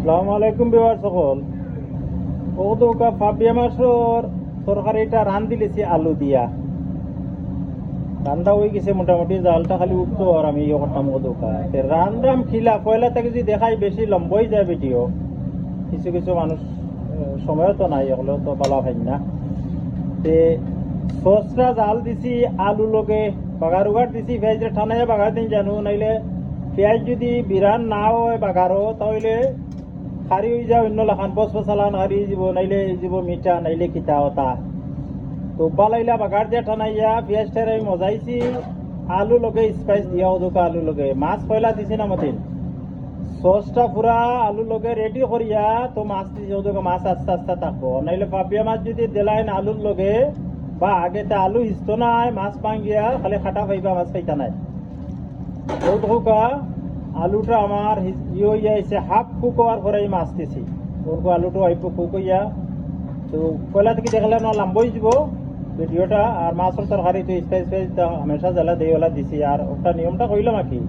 আসসালামু আলাইকুম বিবার সকল। ও তো ফাবিয়া মাসর তরকারিটা রান দিলেছি আলু দিয়া। রান্না হয়ে গেছে মোটামুটি, জালটা খালি উঠতো আর আমি ইয়ে করতাম ও দোকা রান রাম খিলা পয়লা থেকে যদি দেখাই বেশি লম্বই যায় ভিডিও। কিছু কিছু মানুষ সময়ও তো নাই, এগুলো তো বলা হয় না। তে সসটা জাল দিছি আলু লগে বাগার উগার দিছি, পেঁয়াজটা ঠানাইয়া বাগার দিন জানো, নাইলে পেঁয়াজ যদি বিরান না হয় বাগারও তাহলে খারি হয়ে যায়, অন্য লাখান পচ পচালান হারি যাব, নাইলে যাব মিঠা, নাইলে কিতা হতা। তো বালাইলা বাগার দিয়া ঠানাইয়া পেঁয়াজটার আমি মজাইছি আলু লগে স্পাইস দিয়া ওদোকা আলু লগে মাছ পয়লা দিছি না মতিন সসটা পুরা আলু লগে রেডি করিয়া তো মাছ দিছি ওদোকা মাছ আস্তে আস্তে থাকবো, নাইলে পাপিয়া মাছ যদি দিলাইন আলুর লগে বা আগে তা আলু হিসতো নাই মাছ পাঙ্গিয়া খালি খাটা পাইবা মাছ পাইতা নাই। ওদোকা আলুটা আমার ইয়ে হইয়া আইছে হাফ কুক হওয়ার পরে মাছ দিছি ওরকম আলুটা অল্প কুক হইয়া। তো পয়লা থেকে দেখলে না লম্বই যাব ভিডিওটা। আর মাছের তরকারি তো স্পাইস স্পাইস হামেশা জ্বালা দিওয়ালা দিছি। আর ওটা নিয়মটা কইলাম আর কি,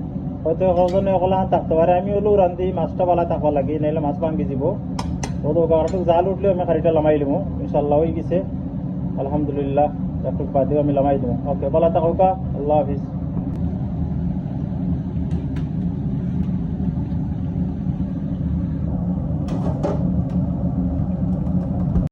হয়তো কজনে ওগুলা থাকতে পারে, আমি হলেও রান্ধি মাছটা বালা থাকবা লাগি, নাইলে মাছ ভাঙ্গি যাব। ও তো কারণ জাল উঠলে আমি খারিটা লামাই লিমু, ইনশাল্লাহ হয়ে গেছে আলহামদুলিল্লাহ। একটু বাদেও আমি লামাই দিব। ওকে, বালা থাকা, আল্লাহ হাফিজ।